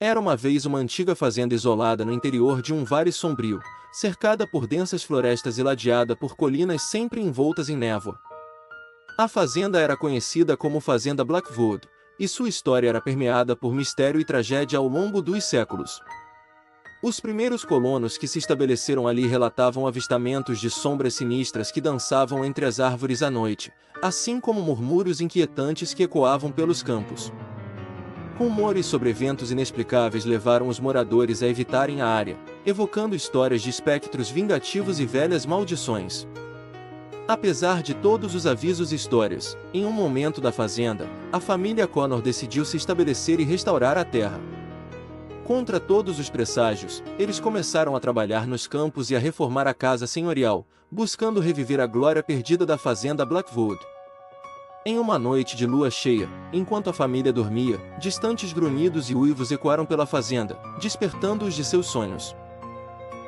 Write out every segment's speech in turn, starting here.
Era uma vez uma antiga fazenda isolada no interior de um vale sombrio, cercada por densas florestas e ladeada por colinas sempre envoltas em névoa. A fazenda era conhecida como Fazenda Blackwood, e sua história era permeada por mistério e tragédia ao longo dos séculos. Os primeiros colonos que se estabeleceram ali relatavam avistamentos de sombras sinistras que dançavam entre as árvores à noite, assim como murmúrios inquietantes que ecoavam pelos campos. Rumores sobre eventos inexplicáveis levaram os moradores a evitarem a área, evocando histórias de espectros vingativos e velhas maldições. Apesar de todos os avisos e histórias, em um momento da fazenda, a família Connor decidiu se estabelecer e restaurar a terra. Contra todos os presságios, eles começaram a trabalhar nos campos e a reformar a casa senhorial, buscando reviver a glória perdida da fazenda Blackwood. Em uma noite de lua cheia, enquanto a família dormia, distantes grunhidos e uivos ecoaram pela fazenda, despertando-os de seus sonhos.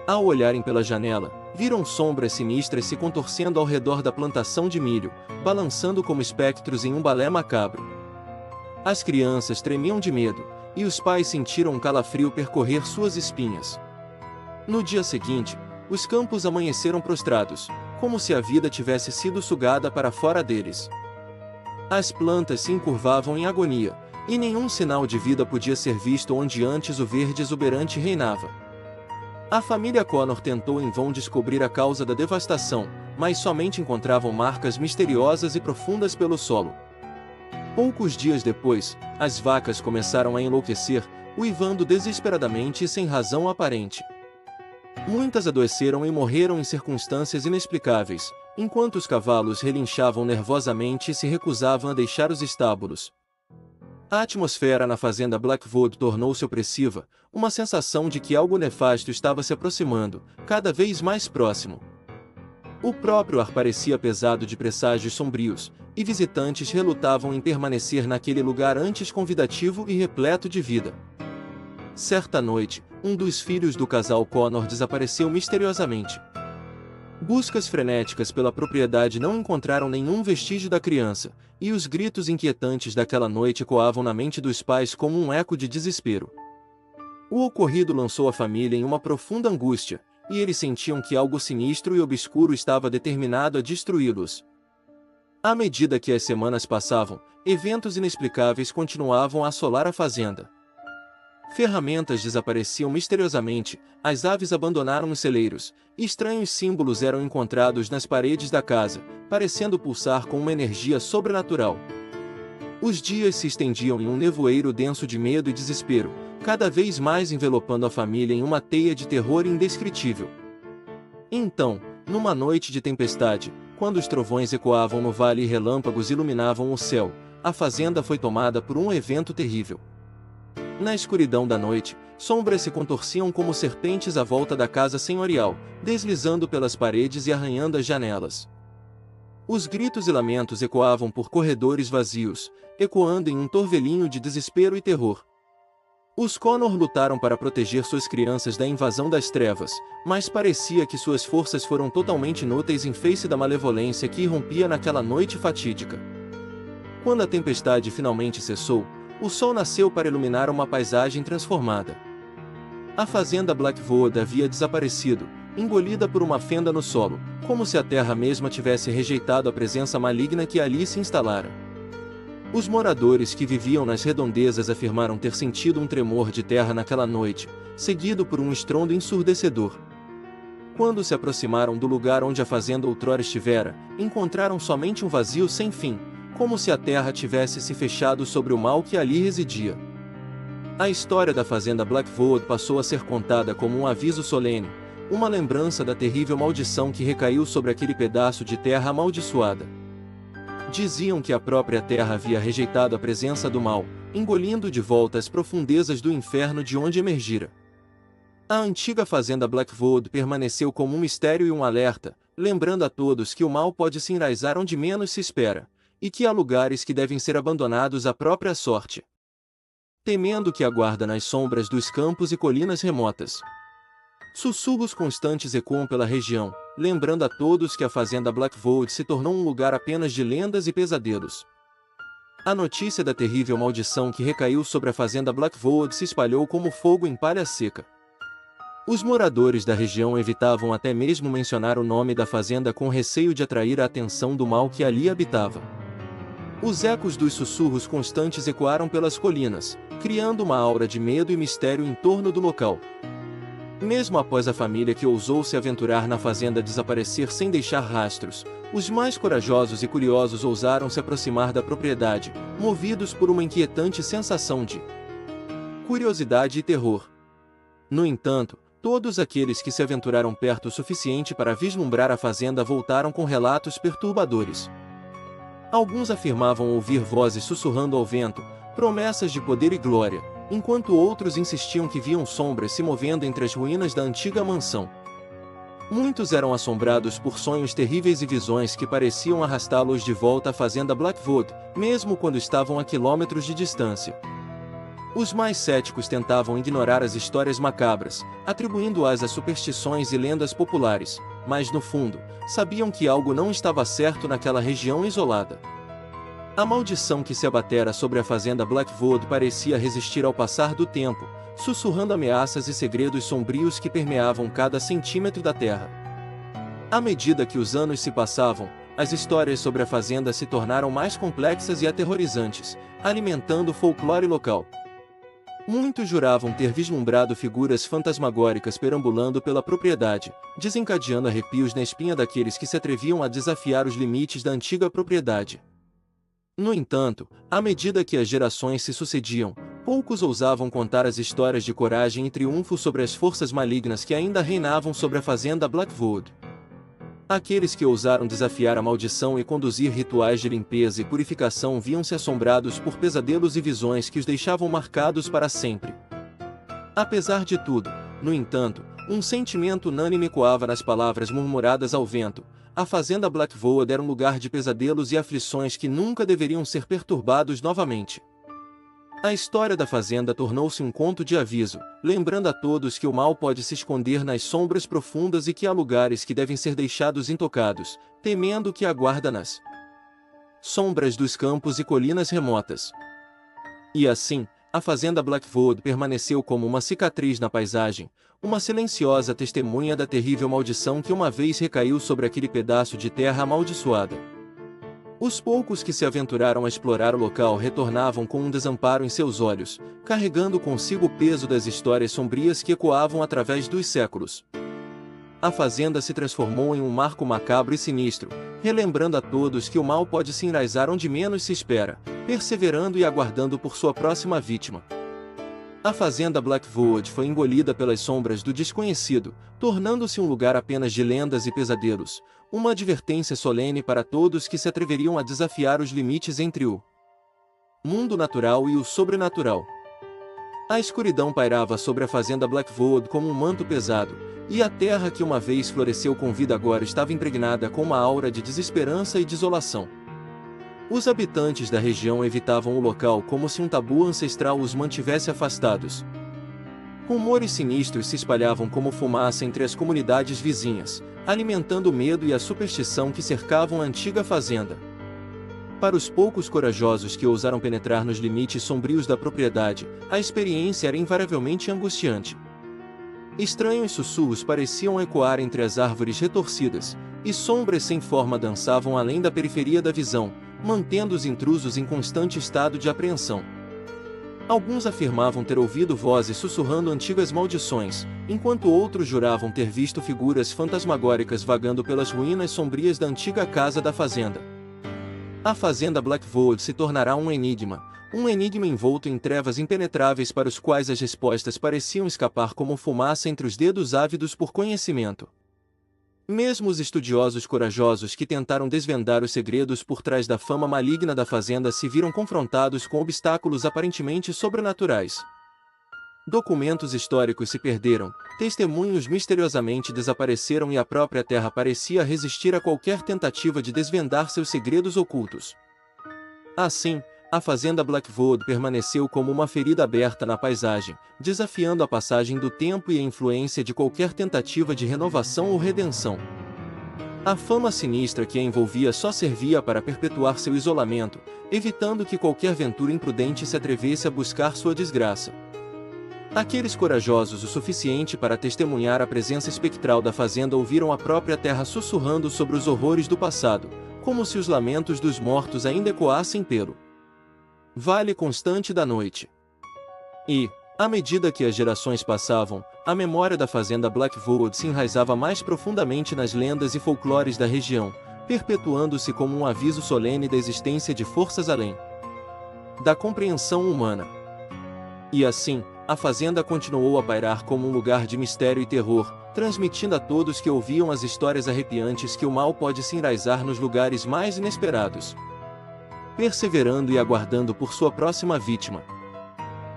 Ao olharem pela janela, viram sombras sinistras se contorcendo ao redor da plantação de milho, balançando como espectros em um balé macabro. As crianças tremiam de medo, e os pais sentiram um calafrio percorrer suas espinhas. No dia seguinte, os campos amanheceram prostrados, como se a vida tivesse sido sugada para fora deles. As plantas se encurvavam em agonia, e nenhum sinal de vida podia ser visto onde antes o verde exuberante reinava. A família Connor tentou em vão descobrir a causa da devastação, mas somente encontravam marcas misteriosas e profundas pelo solo. Poucos dias depois, as vacas começaram a enlouquecer, uivando desesperadamente e sem razão aparente. Muitas adoeceram e morreram em circunstâncias inexplicáveis, enquanto os cavalos relinchavam nervosamente e se recusavam a deixar os estábulos. A atmosfera na fazenda Blackwood tornou-se opressiva, uma sensação de que algo nefasto estava se aproximando, cada vez mais próximo. O próprio ar parecia pesado de presságios sombrios, e visitantes relutavam em permanecer naquele lugar antes convidativo e repleto de vida. Certa noite, um dos filhos do casal Connor desapareceu misteriosamente. Buscas frenéticas pela propriedade não encontraram nenhum vestígio da criança, e os gritos inquietantes daquela noite ecoavam na mente dos pais como um eco de desespero. O ocorrido lançou a família em uma profunda angústia, e eles sentiam que algo sinistro e obscuro estava determinado a destruí-los. À medida que as semanas passavam, eventos inexplicáveis continuavam a assolar a fazenda. Ferramentas desapareciam misteriosamente, as aves abandonaram os celeiros, e estranhos símbolos eram encontrados nas paredes da casa, parecendo pulsar com uma energia sobrenatural. Os dias se estendiam em um nevoeiro denso de medo e desespero, cada vez mais envelopando a família em uma teia de terror indescritível. Então, numa noite de tempestade, quando os trovões ecoavam no vale e relâmpagos iluminavam o céu, a fazenda foi tomada por um evento terrível. Na escuridão da noite, sombras se contorciam como serpentes à volta da casa senhorial, deslizando pelas paredes e arranhando as janelas. Os gritos e lamentos ecoavam por corredores vazios, ecoando em um torvelinho de desespero e terror. Os Connor lutaram para proteger suas crianças da invasão das trevas, mas parecia que suas forças foram totalmente inúteis em face da malevolência que irrompia naquela noite fatídica. Quando a tempestade finalmente cessou, o sol nasceu para iluminar uma paisagem transformada. A fazenda Blackwood havia desaparecido, engolida por uma fenda no solo, como se a terra mesma tivesse rejeitado a presença maligna que ali se instalara. Os moradores que viviam nas redondezas afirmaram ter sentido um tremor de terra naquela noite, seguido por um estrondo ensurdecedor. Quando se aproximaram do lugar onde a fazenda outrora estivera, encontraram somente um vazio sem fim, como se a terra tivesse se fechado sobre o mal que ali residia. A história da fazenda Blackwood passou a ser contada como um aviso solene, uma lembrança da terrível maldição que recaiu sobre aquele pedaço de terra amaldiçoada. Diziam que a própria terra havia rejeitado a presença do mal, engolindo de volta as profundezas do inferno de onde emergira. A antiga fazenda Blackwood permaneceu como um mistério e um alerta, lembrando a todos que o mal pode se enraizar onde menos se espera, e que há lugares que devem ser abandonados à própria sorte. Temendo que aguarda nas sombras dos campos e colinas remotas. Sussurros constantes ecoam pela região, lembrando a todos que a fazenda Blackwood se tornou um lugar apenas de lendas e pesadelos. A notícia da terrível maldição que recaiu sobre a fazenda Blackwood se espalhou como fogo em palha seca. Os moradores da região evitavam até mesmo mencionar o nome da fazenda com receio de atrair a atenção do mal que ali habitava. Os ecos dos sussurros constantes ecoaram pelas colinas, criando uma aura de medo e mistério em torno do local. Mesmo após a família que ousou se aventurar na fazenda desaparecer sem deixar rastros, os mais corajosos e curiosos ousaram se aproximar da propriedade, movidos por uma inquietante sensação de curiosidade e terror. No entanto, todos aqueles que se aventuraram perto o suficiente para vislumbrar a fazenda voltaram com relatos perturbadores. Alguns afirmavam ouvir vozes sussurrando ao vento, promessas de poder e glória, enquanto outros insistiam que viam sombras se movendo entre as ruínas da antiga mansão. Muitos eram assombrados por sonhos terríveis e visões que pareciam arrastá-los de volta à fazenda Blackwood, mesmo quando estavam a quilômetros de distância. Os mais céticos tentavam ignorar as histórias macabras, atribuindo-as a superstições e lendas populares, mas no fundo, sabiam que algo não estava certo naquela região isolada. A maldição que se abatera sobre a fazenda Blackwood parecia resistir ao passar do tempo, sussurrando ameaças e segredos sombrios que permeavam cada centímetro da terra. À medida que os anos se passavam, as histórias sobre a fazenda se tornaram mais complexas e aterrorizantes, alimentando o folclore local. Muitos juravam ter vislumbrado figuras fantasmagóricas perambulando pela propriedade, desencadeando arrepios na espinha daqueles que se atreviam a desafiar os limites da antiga propriedade. No entanto, à medida que as gerações se sucediam, poucos ousavam contar as histórias de coragem e triunfo sobre as forças malignas que ainda reinavam sobre a fazenda Blackwood. Aqueles que ousaram desafiar a maldição e conduzir rituais de limpeza e purificação viam-se assombrados por pesadelos e visões que os deixavam marcados para sempre. Apesar de tudo, no entanto, um sentimento unânime ecoava nas palavras murmuradas ao vento: a fazenda Blackwood era um lugar de pesadelos e aflições que nunca deveriam ser perturbados novamente. A história da fazenda tornou-se um conto de aviso, lembrando a todos que o mal pode se esconder nas sombras profundas e que há lugares que devem ser deixados intocados, temendo o que aguarda nas sombras dos campos e colinas remotas. E assim, a fazenda Blackwood permaneceu como uma cicatriz na paisagem, uma silenciosa testemunha da terrível maldição que uma vez recaiu sobre aquele pedaço de terra amaldiçoada. Os poucos que se aventuraram a explorar o local retornavam com um desamparo em seus olhos, carregando consigo o peso das histórias sombrias que ecoavam através dos séculos. A fazenda se transformou em um marco macabro e sinistro, relembrando a todos que o mal pode se enraizar onde menos se espera, perseverando e aguardando por sua próxima vítima. A fazenda Blackwood foi engolida pelas sombras do desconhecido, tornando-se um lugar apenas de lendas e pesadelos, uma advertência solene para todos que se atreveriam a desafiar os limites entre o mundo natural e o sobrenatural. A escuridão pairava sobre a fazenda Blackwood como um manto pesado, e a terra que uma vez floresceu com vida agora estava impregnada com uma aura de desesperança e desolação. Os habitantes da região evitavam o local como se um tabu ancestral os mantivesse afastados. Rumores sinistros se espalhavam como fumaça entre as comunidades vizinhas, alimentando o medo e a superstição que cercavam a antiga fazenda. Para os poucos corajosos que ousaram penetrar nos limites sombrios da propriedade, a experiência era invariavelmente angustiante. Estranhos sussurros pareciam ecoar entre as árvores retorcidas, e sombras sem forma dançavam além da periferia da visão, mantendo os intrusos em constante estado de apreensão. Alguns afirmavam ter ouvido vozes sussurrando antigas maldições, enquanto outros juravam ter visto figuras fantasmagóricas vagando pelas ruínas sombrias da antiga casa da fazenda. A fazenda Blackwood se tornará um enigma envolto em trevas impenetráveis para os quais as respostas pareciam escapar como fumaça entre os dedos ávidos por conhecimento. Mesmo os estudiosos corajosos que tentaram desvendar os segredos por trás da fama maligna da fazenda se viram confrontados com obstáculos aparentemente sobrenaturais. Documentos históricos se perderam, testemunhos misteriosamente desapareceram e a própria terra parecia resistir a qualquer tentativa de desvendar seus segredos ocultos. Assim, a fazenda Blackwood permaneceu como uma ferida aberta na paisagem, desafiando a passagem do tempo e a influência de qualquer tentativa de renovação ou redenção. A fama sinistra que a envolvia só servia para perpetuar seu isolamento, evitando que qualquer aventura imprudente se atrevesse a buscar sua desgraça. Aqueles corajosos o suficiente para testemunhar a presença espectral da fazenda ouviram a própria terra sussurrando sobre os horrores do passado, como se os lamentos dos mortos ainda ecoassem pelo vale constante da noite. E, à medida que as gerações passavam, a memória da fazenda Blackwood se enraizava mais profundamente nas lendas e folclores da região, perpetuando-se como um aviso solene da existência de forças além da compreensão humana. E assim, a fazenda continuou a pairar como um lugar de mistério e terror, transmitindo a todos que ouviam as histórias arrepiantes que o mal pode se enraizar nos lugares mais inesperados, perseverando e aguardando por sua próxima vítima.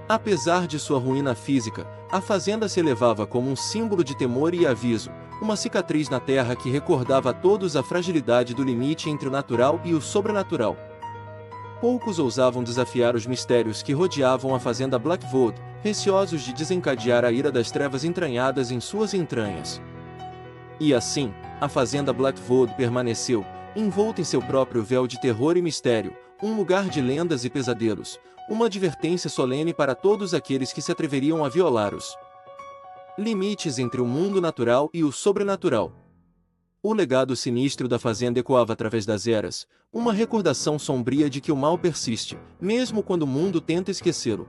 Apesar de sua ruína física, a fazenda se elevava como um símbolo de temor e aviso, uma cicatriz na terra que recordava a todos a fragilidade do limite entre o natural e o sobrenatural. Poucos ousavam desafiar os mistérios que rodeavam a fazenda Blackwood, receosos de desencadear a ira das trevas entranhadas em suas entranhas. E assim, a fazenda Blackwood permaneceu, envolta em seu próprio véu de terror e mistério, um lugar de lendas e pesadelos, uma advertência solene para todos aqueles que se atreveriam a violar os limites entre o mundo natural e o sobrenatural. O legado sinistro da fazenda ecoava através das eras, uma recordação sombria de que o mal persiste, mesmo quando o mundo tenta esquecê-lo.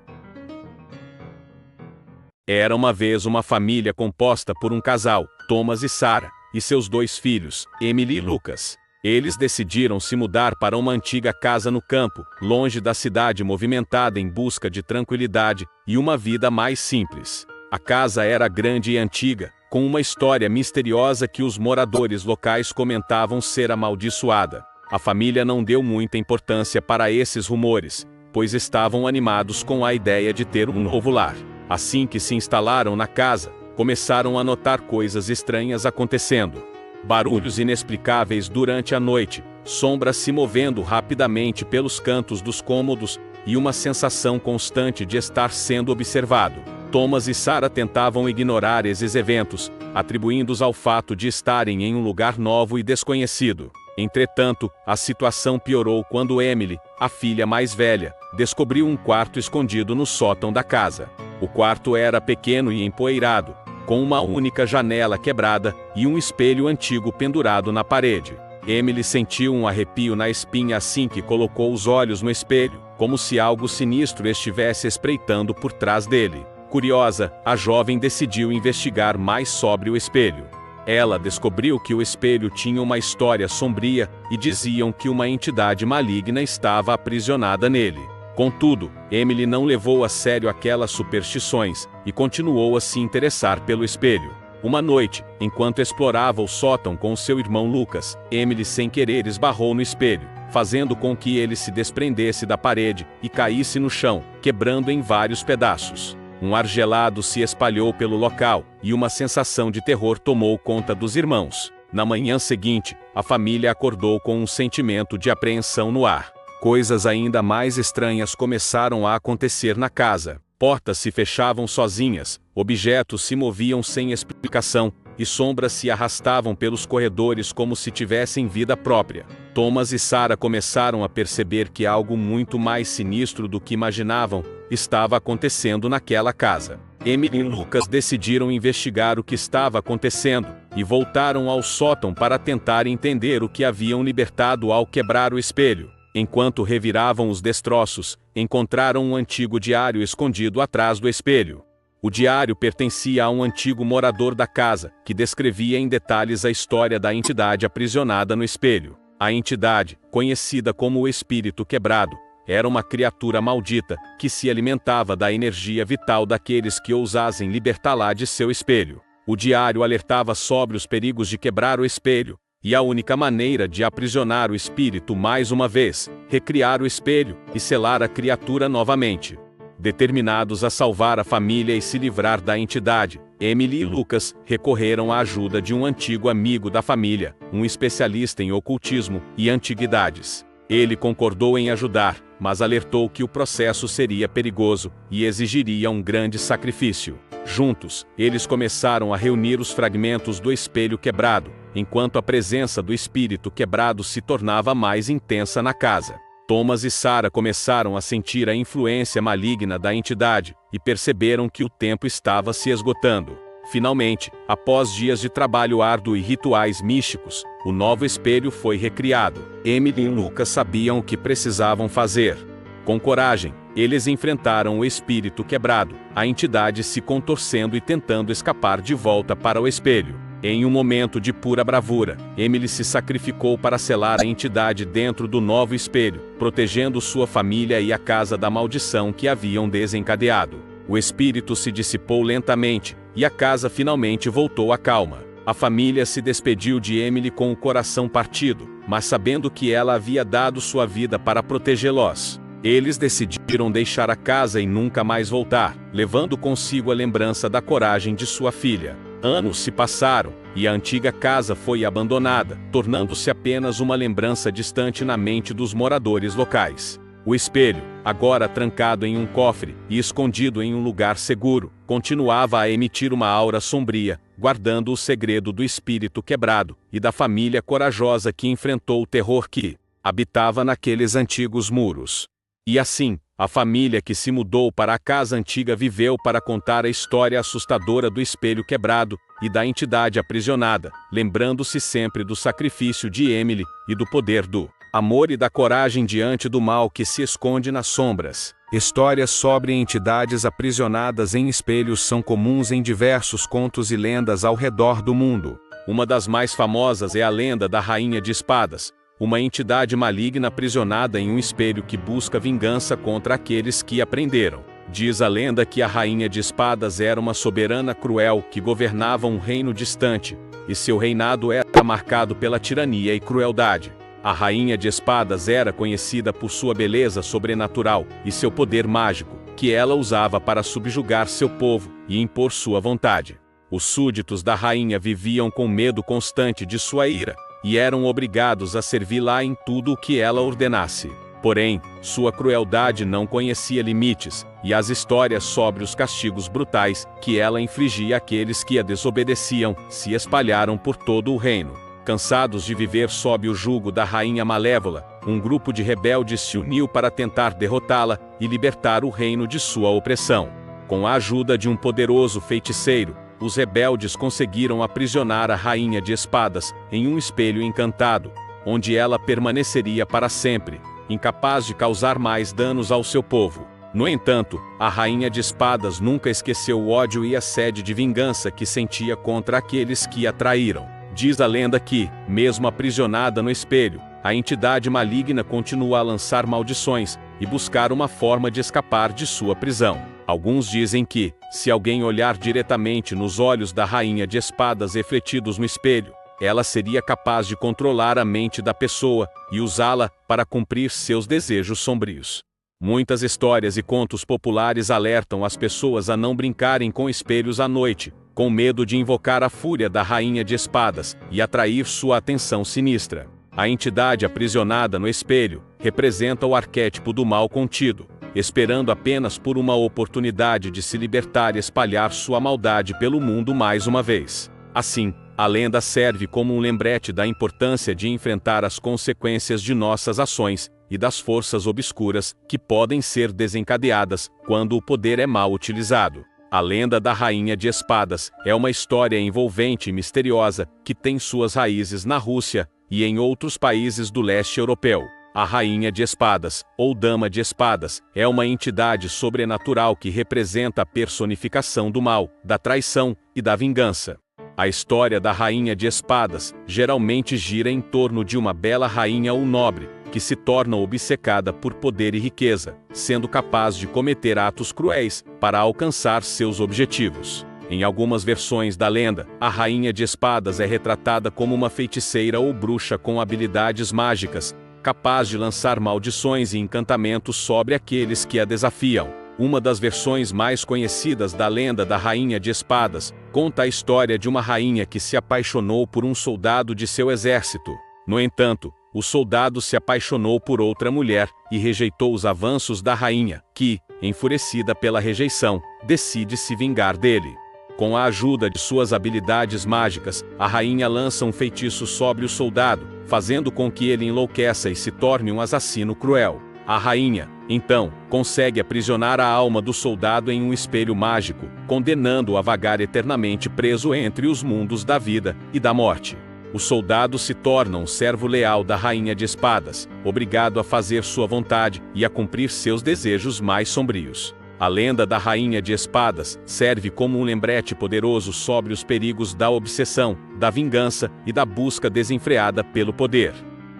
Era uma vez uma família composta por um casal, Thomas e Sarah, e seus 2 filhos, Emily e Lucas. Eles decidiram se mudar para uma antiga casa no campo, longe da cidade movimentada em busca de tranquilidade e uma vida mais simples. A casa era grande e antiga, com uma história misteriosa que os moradores locais comentavam ser amaldiçoada. A família não deu muita importância para esses rumores, pois estavam animados com a ideia de ter um novo lar. Assim que se instalaram na casa, começaram a notar coisas estranhas acontecendo. Barulhos inexplicáveis durante a noite, sombras se movendo rapidamente pelos cantos dos cômodos e uma sensação constante de estar sendo observado. Thomas e Sarah tentavam ignorar esses eventos, atribuindo-os ao fato de estarem em um lugar novo e desconhecido. Entretanto, a situação piorou quando Emily, a filha mais velha, descobriu um quarto escondido no sótão da casa. O quarto era pequeno e empoeirado, com uma única janela quebrada e um espelho antigo pendurado na parede. Emily sentiu um arrepio na espinha assim que colocou os olhos no espelho, como se algo sinistro estivesse espreitando por trás dele. Curiosa, a jovem decidiu investigar mais sobre o espelho. Ela descobriu que o espelho tinha uma história sombria e diziam que uma entidade maligna estava aprisionada nele. Contudo, Emily não levou a sério aquelas superstições e continuou a se interessar pelo espelho. Uma noite, enquanto explorava o sótão com seu irmão Lucas, Emily sem querer esbarrou no espelho, fazendo com que ele se desprendesse da parede e caísse no chão, quebrando em vários pedaços. Um ar gelado se espalhou pelo local e uma sensação de terror tomou conta dos irmãos. Na manhã seguinte, a família acordou com um sentimento de apreensão no ar. Coisas ainda mais estranhas começaram a acontecer na casa. Portas se fechavam sozinhas, objetos se moviam sem explicação, e sombras se arrastavam pelos corredores como se tivessem vida própria. Thomas e Sarah começaram a perceber que algo muito mais sinistro do que imaginavam estava acontecendo naquela casa. Emily e Lucas decidiram investigar o que estava acontecendo, e voltaram ao sótão para tentar entender o que haviam libertado ao quebrar o espelho. Enquanto reviravam os destroços, encontraram um antigo diário escondido atrás do espelho. O diário pertencia a um antigo morador da casa, que descrevia em detalhes a história da entidade aprisionada no espelho. A entidade, conhecida como o Espírito Quebrado, era uma criatura maldita, que se alimentava da energia vital daqueles que ousassem libertá-la de seu espelho. O diário alertava sobre os perigos de quebrar o espelho, e a única maneira de aprisionar o espírito mais uma vez, recriar o espelho e selar a criatura novamente. Determinados a salvar a família e se livrar da entidade, Emily e Lucas recorreram à ajuda de um antigo amigo da família, um especialista em ocultismo e antiguidades. Ele concordou em ajudar, mas alertou que o processo seria perigoso e exigiria um grande sacrifício. Juntos, eles começaram a reunir os fragmentos do espelho quebrado, enquanto a presença do espírito quebrado se tornava mais intensa na casa. Thomas e Sarah começaram a sentir a influência maligna da entidade e perceberam que o tempo estava se esgotando. Finalmente, após dias de trabalho árduo e rituais místicos, o novo espelho foi recriado. Emily e Lucas sabiam o que precisavam fazer. Com coragem, eles enfrentaram o espírito quebrado, a entidade se contorcendo e tentando escapar de volta para o espelho. Em um momento de pura bravura, Emily se sacrificou para selar a entidade dentro do novo espelho, protegendo sua família e a casa da maldição que haviam desencadeado. O espírito se dissipou lentamente, e a casa finalmente voltou à calma. A família se despediu de Emily com o coração partido, mas sabendo que ela havia dado sua vida para protegê-los. Eles decidiram deixar a casa e nunca mais voltar, levando consigo a lembrança da coragem de sua filha. Anos se passaram, e a antiga casa foi abandonada, tornando-se apenas uma lembrança distante na mente dos moradores locais. O espelho, agora trancado em um cofre e escondido em um lugar seguro, continuava a emitir uma aura sombria, guardando o segredo do espírito quebrado e da família corajosa que enfrentou o terror que habitava naqueles antigos muros. E assim, a família que se mudou para a casa antiga viveu para contar a história assustadora do espelho quebrado e da entidade aprisionada, lembrando-se sempre do sacrifício de Emily e do poder do amor e da coragem diante do mal que se esconde nas sombras. Histórias sobre entidades aprisionadas em espelhos são comuns em diversos contos e lendas ao redor do mundo. Uma das mais famosas é a lenda da Rainha de Espadas, uma entidade maligna aprisionada em um espelho que busca vingança contra aqueles que a prenderam. Diz a lenda que a Rainha de Espadas era uma soberana cruel que governava um reino distante, e seu reinado era marcado pela tirania e crueldade. A Rainha de Espadas era conhecida por sua beleza sobrenatural e seu poder mágico, que ela usava para subjugar seu povo e impor sua vontade. Os súditos da rainha viviam com medo constante de sua ira, e eram obrigados a servi-la em tudo o que ela ordenasse. Porém, sua crueldade não conhecia limites, e as histórias sobre os castigos brutais que ela infligia àqueles que a desobedeciam se espalharam por todo o reino. Cansados de viver sob o jugo da rainha malévola, um grupo de rebeldes se uniu para tentar derrotá-la e libertar o reino de sua opressão. Com a ajuda de um poderoso feiticeiro, os rebeldes conseguiram aprisionar a Rainha de Espadas em um espelho encantado, onde ela permaneceria para sempre, incapaz de causar mais danos ao seu povo. No entanto, a Rainha de Espadas nunca esqueceu o ódio e a sede de vingança que sentia contra aqueles que a traíram. Diz a lenda que, mesmo aprisionada no espelho, a entidade maligna continua a lançar maldições e buscar uma forma de escapar de sua prisão. Alguns dizem que, se alguém olhar diretamente nos olhos da Rainha de Espadas refletidos no espelho, ela seria capaz de controlar a mente da pessoa e usá-la para cumprir seus desejos sombrios. Muitas histórias e contos populares alertam as pessoas a não brincarem com espelhos à noite, com medo de invocar a fúria da Rainha de Espadas e atrair sua atenção sinistra. A entidade aprisionada no espelho representa o arquétipo do mal contido, esperando apenas por uma oportunidade de se libertar e espalhar sua maldade pelo mundo mais uma vez. Assim, a lenda serve como um lembrete da importância de enfrentar as consequências de nossas ações e das forças obscuras que podem ser desencadeadas quando o poder é mal utilizado. A lenda da Rainha de Espadas é uma história envolvente e misteriosa que tem suas raízes na Rússia e em outros países do leste europeu. A Rainha de Espadas, ou Dama de Espadas, é uma entidade sobrenatural que representa a personificação do mal, da traição e da vingança. A história da Rainha de Espadas geralmente gira em torno de uma bela rainha ou nobre, que se torna obcecada por poder e riqueza, sendo capaz de cometer atos cruéis para alcançar seus objetivos. Em algumas versões da lenda, a Rainha de Espadas é retratada como uma feiticeira ou bruxa com habilidades mágicas, capaz de lançar maldições e encantamentos sobre aqueles que a desafiam. Uma das versões mais conhecidas da lenda da Rainha de Espadas conta a história de uma rainha que se apaixonou por um soldado de seu exército. No entanto, o soldado se apaixonou por outra mulher e rejeitou os avanços da rainha, que, enfurecida pela rejeição, decide se vingar dele. Com a ajuda de suas habilidades mágicas, a rainha lança um feitiço sobre o soldado, fazendo com que ele enlouqueça e se torne um assassino cruel. A rainha, então, consegue aprisionar a alma do soldado em um espelho mágico, condenando-o a vagar eternamente preso entre os mundos da vida e da morte. O soldado se torna um servo leal da Rainha de Espadas, obrigado a fazer sua vontade e a cumprir seus desejos mais sombrios. A lenda da Rainha de Espadas serve como um lembrete poderoso sobre os perigos da obsessão, da vingança e da busca desenfreada pelo poder.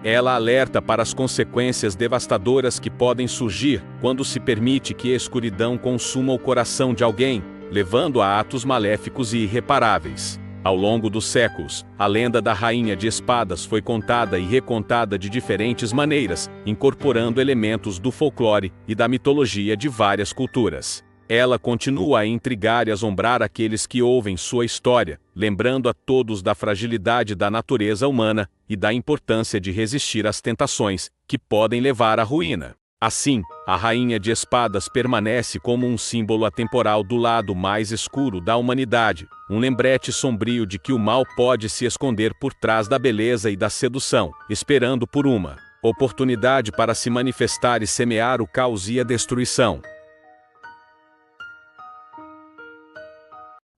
Ela alerta para as consequências devastadoras que podem surgir quando se permite que a escuridão consuma o coração de alguém, levando a atos maléficos e irreparáveis. Ao longo dos séculos, a lenda da Rainha de Espadas foi contada e recontada de diferentes maneiras, incorporando elementos do folclore e da mitologia de várias culturas. Ela continua a intrigar e assombrar aqueles que ouvem sua história, lembrando a todos da fragilidade da natureza humana e da importância de resistir às tentações que podem levar à ruína. Assim, a Rainha de Espadas permanece como um símbolo atemporal do lado mais escuro da humanidade, um lembrete sombrio de que o mal pode se esconder por trás da beleza e da sedução, esperando por uma oportunidade para se manifestar e semear o caos e a destruição.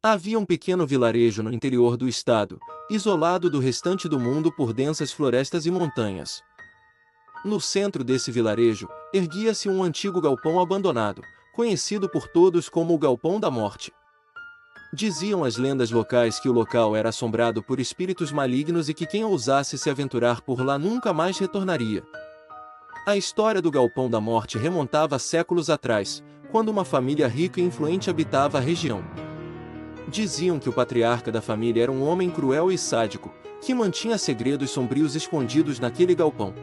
Havia um pequeno vilarejo no interior do estado, isolado do restante do mundo por densas florestas e montanhas. No centro desse vilarejo, erguia-se um antigo galpão abandonado, conhecido por todos como o Galpão da Morte. Diziam as lendas locais que o local era assombrado por espíritos malignos e que quem ousasse se aventurar por lá nunca mais retornaria. A história do Galpão da Morte remontava a séculos atrás, quando uma família rica e influente habitava a região. Diziam que o patriarca da família era um homem cruel e sádico, que mantinha segredos sombrios escondidos naquele galpão.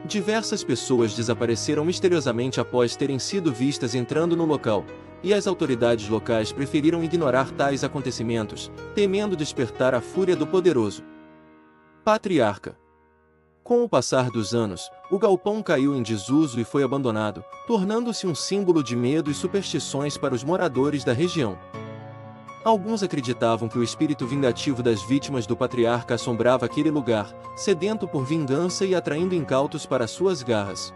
Diversas pessoas desapareceram misteriosamente após terem sido vistas entrando no local, e as autoridades locais preferiram ignorar tais acontecimentos, temendo despertar a fúria do poderoso patriarca. Com o passar dos anos, o galpão caiu em desuso e foi abandonado, tornando-se um símbolo de medo e superstições para os moradores da região. Alguns acreditavam que o espírito vingativo das vítimas do patriarca assombrava aquele lugar, sedento por vingança e atraindo incautos para suas garras.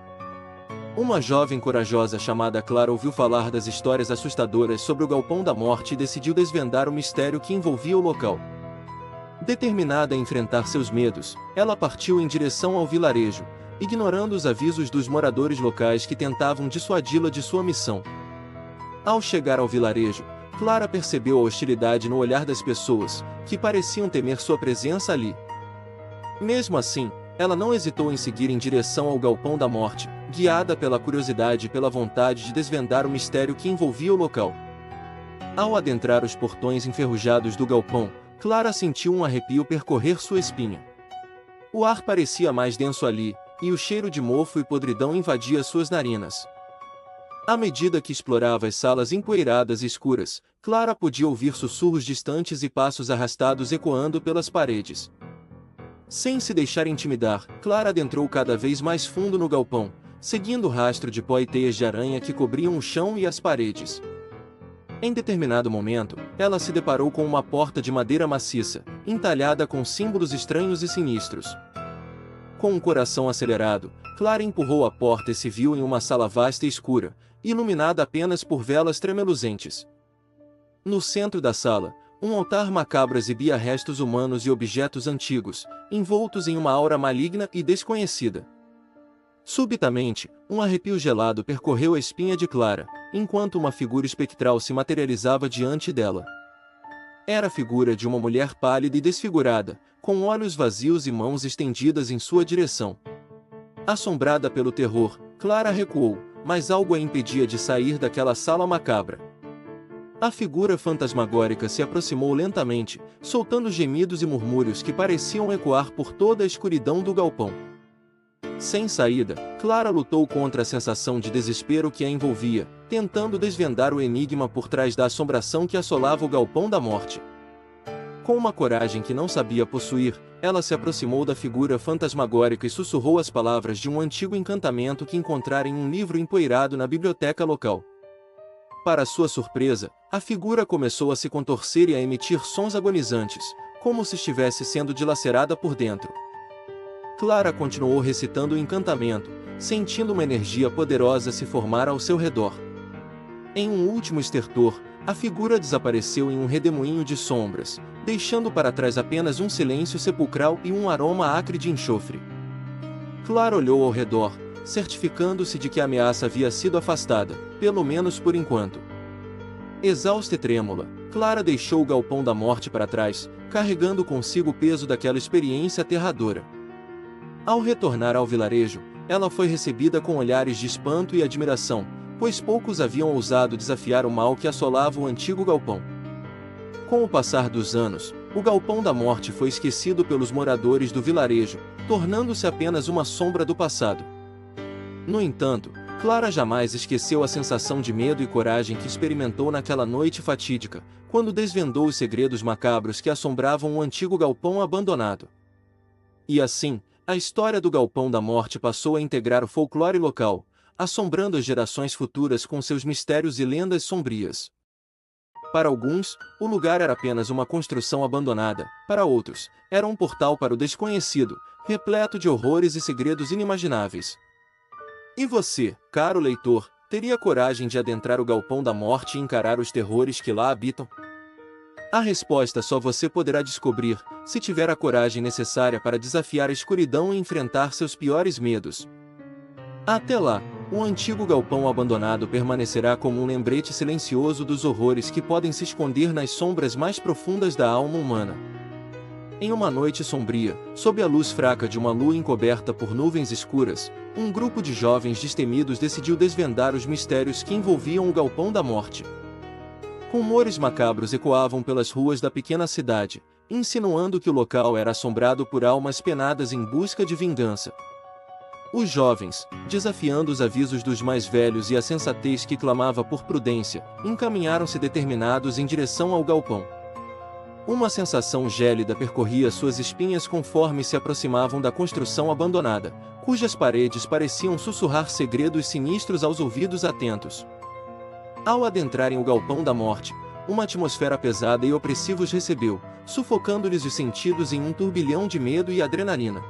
Uma jovem corajosa chamada Clara ouviu falar das histórias assustadoras sobre o Galpão da Morte e decidiu desvendar o mistério que envolvia o local. Determinada a enfrentar seus medos, ela partiu em direção ao vilarejo, ignorando os avisos dos moradores locais que tentavam dissuadi-la de sua missão. Ao chegar ao vilarejo, Clara percebeu a hostilidade no olhar das pessoas, que pareciam temer sua presença ali. Mesmo assim, ela não hesitou em seguir em direção ao Galpão da Morte, guiada pela curiosidade e pela vontade de desvendar o mistério que envolvia o local. Ao adentrar os portões enferrujados do galpão, Clara sentiu um arrepio percorrer sua espinha. O ar parecia mais denso ali, e o cheiro de mofo e podridão invadia suas narinas. À medida que explorava as salas empoeiradas e escuras, Clara podia ouvir sussurros distantes e passos arrastados ecoando pelas paredes. Sem se deixar intimidar, Clara adentrou cada vez mais fundo no galpão, seguindo o rastro de pó e teias de aranha que cobriam o chão e as paredes. Em determinado momento, ela se deparou com uma porta de madeira maciça, entalhada com símbolos estranhos e sinistros. Com um coração acelerado, Clara empurrou a porta e se viu em uma sala vasta e escura, iluminada apenas por velas tremeluzentes. No centro da sala, um altar macabro exibia restos humanos e objetos antigos, envoltos em uma aura maligna e desconhecida. Subitamente, um arrepio gelado percorreu a espinha de Clara, enquanto uma figura espectral se materializava diante dela. Era a figura de uma mulher pálida e desfigurada, com olhos vazios e mãos estendidas em sua direção. Assombrada pelo terror, Clara recuou, mas algo a impedia de sair daquela sala macabra. A figura fantasmagórica se aproximou lentamente, soltando gemidos e murmúrios que pareciam ecoar por toda a escuridão do galpão. Sem saída, Clara lutou contra a sensação de desespero que a envolvia, tentando desvendar o enigma por trás da assombração que assolava o Galpão da Morte. Com uma coragem que não sabia possuir, ela se aproximou da figura fantasmagórica e sussurrou as palavras de um antigo encantamento que encontrara em um livro empoeirado na biblioteca local. Para sua surpresa, a figura começou a se contorcer e a emitir sons agonizantes, como se estivesse sendo dilacerada por dentro. Clara continuou recitando o encantamento, sentindo uma energia poderosa se formar ao seu redor. Em um último estertor, a figura desapareceu em um redemoinho de sombras, deixando para trás apenas um silêncio sepulcral e um aroma acre de enxofre. Clara olhou ao redor, certificando-se de que a ameaça havia sido afastada, pelo menos por enquanto. Exausta e trêmula, Clara deixou o galpão da morte para trás, carregando consigo o peso daquela experiência aterradora. Ao retornar ao vilarejo, ela foi recebida com olhares de espanto e admiração, pois poucos haviam ousado desafiar o mal que assolava o antigo galpão. Com o passar dos anos, o galpão da morte foi esquecido pelos moradores do vilarejo, tornando-se apenas uma sombra do passado. No entanto, Clara jamais esqueceu a sensação de medo e coragem que experimentou naquela noite fatídica, quando desvendou os segredos macabros que assombravam o antigo galpão abandonado. E assim, a história do Galpão da Morte passou a integrar o folclore local, assombrando as gerações futuras com seus mistérios e lendas sombrias. Para alguns, o lugar era apenas uma construção abandonada, para outros, era um portal para o desconhecido, repleto de horrores e segredos inimagináveis. E você, caro leitor, teria coragem de adentrar o Galpão da Morte e encarar os terrores que lá habitam? A resposta só você poderá descobrir, se tiver a coragem necessária para desafiar a escuridão e enfrentar seus piores medos. Até lá, o antigo galpão abandonado permanecerá como um lembrete silencioso dos horrores que podem se esconder nas sombras mais profundas da alma humana. Em uma noite sombria, sob a luz fraca de uma lua encoberta por nuvens escuras, um grupo de jovens destemidos decidiu desvendar os mistérios que envolviam o Galpão da Morte. Rumores macabros ecoavam pelas ruas da pequena cidade, insinuando que o local era assombrado por almas penadas em busca de vingança. Os jovens, desafiando os avisos dos mais velhos e a sensatez que clamava por prudência, encaminharam-se determinados em direção ao galpão. Uma sensação gélida percorria suas espinhas conforme se aproximavam da construção abandonada, cujas paredes pareciam sussurrar segredos sinistros aos ouvidos atentos. Ao adentrarem o Galpão da Morte, uma atmosfera pesada e opressiva os recebeu, sufocando-lhes os sentidos em um turbilhão de medo e adrenalina.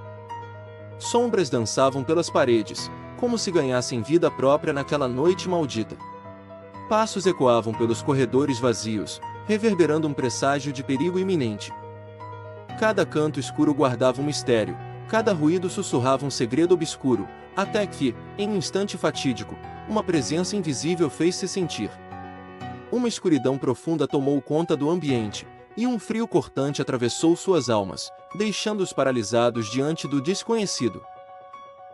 Sombras dançavam pelas paredes, como se ganhassem vida própria naquela noite maldita. Passos ecoavam pelos corredores vazios, reverberando um presságio de perigo iminente. Cada canto escuro guardava um mistério, cada ruído sussurrava um segredo obscuro, até que, em um instante fatídico, uma presença invisível fez-se sentir. Uma escuridão profunda tomou conta do ambiente, e um frio cortante atravessou suas almas, deixando-os paralisados diante do desconhecido.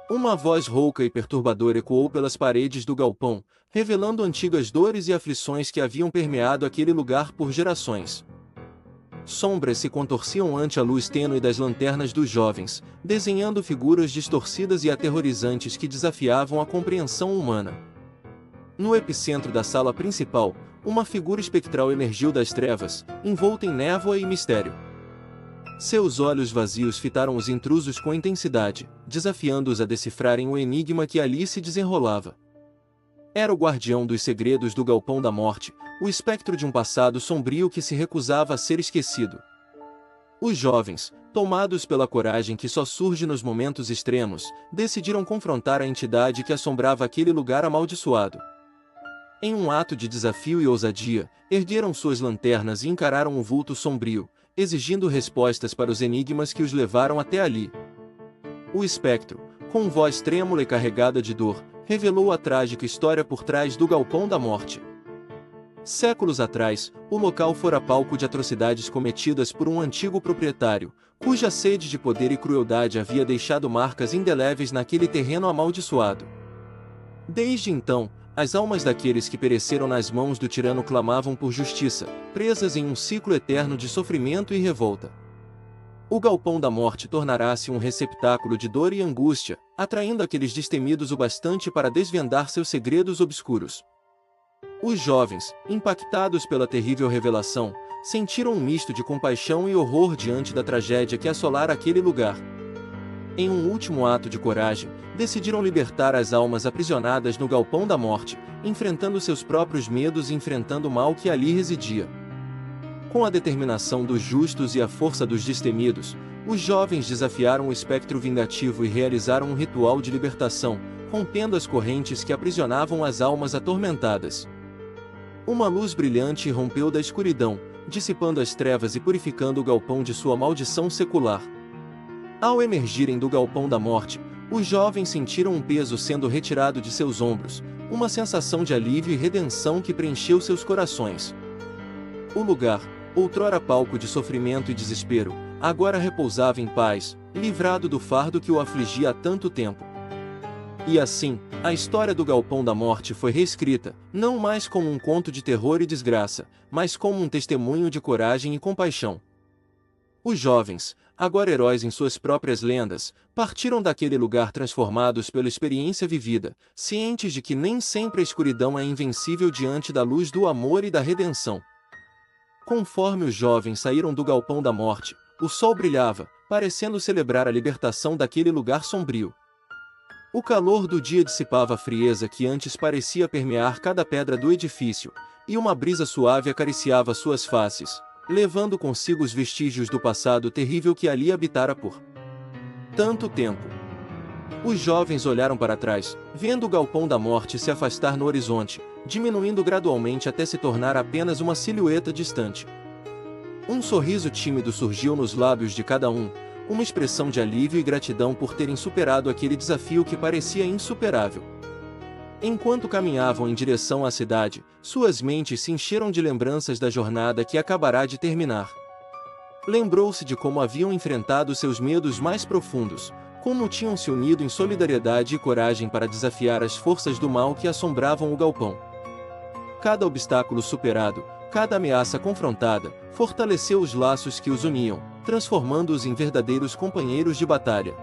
Uma voz rouca e perturbadora ecoou pelas paredes do galpão, revelando antigas dores e aflições que haviam permeado aquele lugar por gerações. Sombras se contorciam ante a luz tênue das lanternas dos jovens, desenhando figuras distorcidas e aterrorizantes que desafiavam a compreensão humana. No epicentro da sala principal, uma figura espectral emergiu das trevas, envolta em névoa e mistério. Seus olhos vazios fitaram os intrusos com intensidade, desafiando-os a decifrarem o enigma que ali se desenrolava. Era o guardião dos segredos do Galpão da Morte, o espectro de um passado sombrio que se recusava a ser esquecido. Os jovens, tomados pela coragem que só surge nos momentos extremos, decidiram confrontar a entidade que assombrava aquele lugar amaldiçoado. Em um ato de desafio e ousadia, ergueram suas lanternas e encararam o vulto sombrio, exigindo respostas para os enigmas que os levaram até ali. O espectro, com voz trêmula e carregada de dor, revelou a trágica história por trás do Galpão da Morte. Séculos atrás, o local fora palco de atrocidades cometidas por um antigo proprietário, cuja sede de poder e crueldade havia deixado marcas indeléveis naquele terreno amaldiçoado. Desde então, as almas daqueles que pereceram nas mãos do tirano clamavam por justiça, presas em um ciclo eterno de sofrimento e revolta. O Galpão da Morte tornará-se um receptáculo de dor e angústia, atraindo aqueles destemidos o bastante para desvendar seus segredos obscuros. Os jovens, impactados pela terrível revelação, sentiram um misto de compaixão e horror diante da tragédia que assolara aquele lugar. em um último ato de coragem, decidiram libertar as almas aprisionadas no Galpão da Morte, enfrentando seus próprios medos e enfrentando o mal que ali residia. Com a determinação dos justos e a força dos destemidos, os jovens desafiaram o espectro vingativo e realizaram um ritual de libertação, rompendo as correntes que aprisionavam as almas atormentadas. Uma luz brilhante rompeu da escuridão, dissipando as trevas e purificando o galpão de sua maldição secular. Ao emergirem do Galpão da Morte, os jovens sentiram um peso sendo retirado de seus ombros, uma sensação de alívio e redenção que preencheu seus corações. O lugar, outrora palco de sofrimento e desespero, agora repousava em paz, livrado do fardo que o afligia há tanto tempo. E assim, a história do Galpão da Morte foi reescrita, não mais como um conto de terror e desgraça, mas como um testemunho de coragem e compaixão. Os jovens, agora heróis em suas próprias lendas, partiram daquele lugar transformados pela experiência vivida, cientes de que nem sempre a escuridão é invencível diante da luz do amor e da redenção. Conforme os jovens saíram do Galpão da Morte, o sol brilhava, parecendo celebrar a libertação daquele lugar sombrio. O calor do dia dissipava a frieza que antes parecia permear cada pedra do edifício, e uma brisa suave acariciava suas faces, levando consigo os vestígios do passado terrível que ali habitara por tanto tempo. Os jovens olharam para trás, vendo o Galpão da Morte se afastar no horizonte, diminuindo gradualmente até se tornar apenas uma silhueta distante. Um sorriso tímido surgiu nos lábios de cada um, uma expressão de alívio e gratidão por terem superado aquele desafio que parecia insuperável. Enquanto caminhavam em direção à cidade, suas mentes se encheram de lembranças da jornada que acabará de terminar. Lembrou-se de como haviam enfrentado seus medos mais profundos, como tinham se unido em solidariedade e coragem para desafiar as forças do mal que assombravam o galpão. Cada obstáculo superado, cada ameaça confrontada, fortaleceu os laços que os uniam, transformando-os em verdadeiros companheiros de batalha.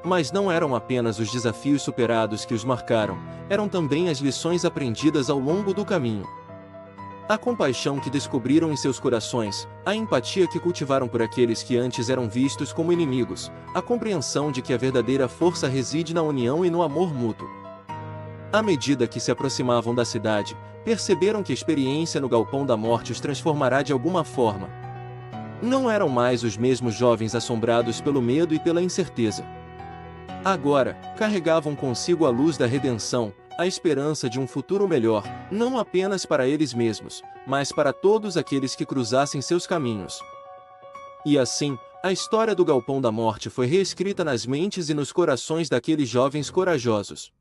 Mas não eram apenas os desafios superados que os marcaram, eram também as lições aprendidas ao longo do caminho. A compaixão que descobriram em seus corações, a empatia que cultivaram por aqueles que antes eram vistos como inimigos, a compreensão de que a verdadeira força reside na união e no amor mútuo. À medida que se aproximavam da cidade, perceberam que a experiência no Galpão da Morte os transformará de alguma forma. Não eram mais os mesmos jovens assombrados pelo medo e pela incerteza. Agora, carregavam consigo a luz da redenção, a esperança de um futuro melhor, não apenas para eles mesmos, mas para todos aqueles que cruzassem seus caminhos. E assim, a história do Galpão da Morte foi reescrita nas mentes e nos corações daqueles jovens corajosos.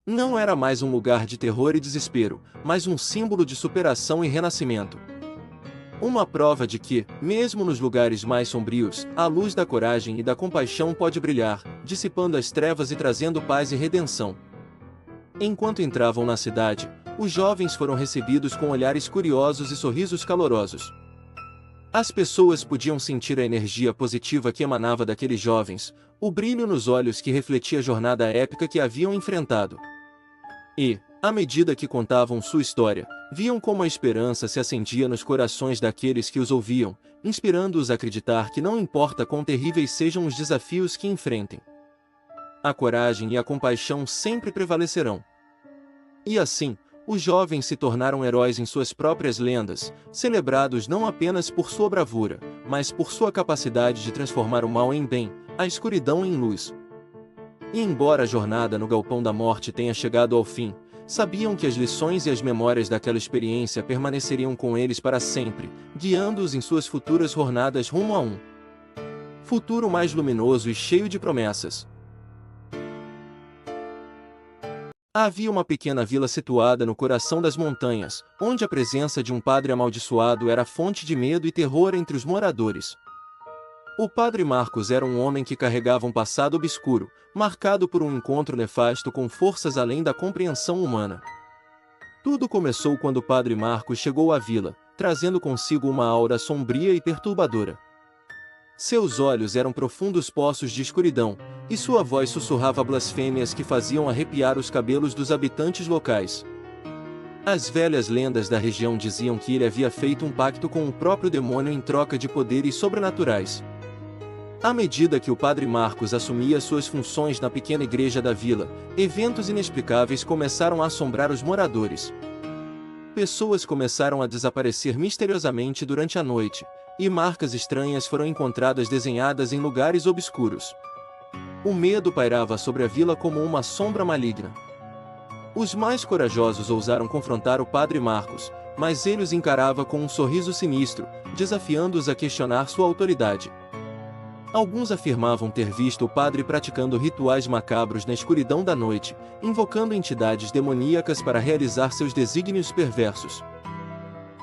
Não era mais um lugar de terror e desespero, mas um símbolo de superação e renascimento. Uma prova de que, mesmo nos lugares mais sombrios, a luz da coragem e da compaixão pode brilhar, dissipando as trevas e trazendo paz e redenção. Enquanto entravam na cidade, os jovens foram recebidos com olhares curiosos e sorrisos calorosos. As pessoas podiam sentir a energia positiva que emanava daqueles jovens, o brilho nos olhos que refletia a jornada épica que haviam enfrentado. E, à medida que contavam sua história, viam como a esperança se acendia nos corações daqueles que os ouviam, inspirando-os a acreditar que não importa quão terríveis sejam os desafios que enfrentem, a coragem e a compaixão sempre prevalecerão. E assim, os jovens se tornaram heróis em suas próprias lendas, celebrados não apenas por sua bravura, mas por sua capacidade de transformar o mal em bem, a escuridão em luz. E embora a jornada no Galpão da Morte tenha chegado ao fim, sabiam que as lições e as memórias daquela experiência permaneceriam com eles para sempre, guiando-os em suas futuras jornadas rumo a um futuro mais luminoso e cheio de promessas. Havia uma pequena vila situada no coração das montanhas, onde a presença de um padre amaldiçoado era fonte de medo e terror entre os moradores. O padre Marcos era um homem que carregava um passado obscuro, marcado por um encontro nefasto com forças além da compreensão humana. Tudo começou quando o padre Marcos chegou à vila, trazendo consigo uma aura sombria e perturbadora. Seus olhos eram profundos poços de escuridão, e sua voz sussurrava blasfêmias que faziam arrepiar os cabelos dos habitantes locais. As velhas lendas da região diziam que ele havia feito um pacto com o próprio demônio em troca de poderes sobrenaturais. À medida que o padre Marcos assumia suas funções na pequena igreja da vila, eventos inexplicáveis começaram a assombrar os moradores. Pessoas começaram a desaparecer misteriosamente durante a noite, e marcas estranhas foram encontradas desenhadas em lugares obscuros. O medo pairava sobre a vila como uma sombra maligna. Os mais corajosos ousaram confrontar o padre Marcos, mas ele os encarava com um sorriso sinistro, desafiando-os a questionar sua autoridade. Alguns afirmavam ter visto o padre praticando rituais macabros na escuridão da noite, invocando entidades demoníacas para realizar seus desígnios perversos.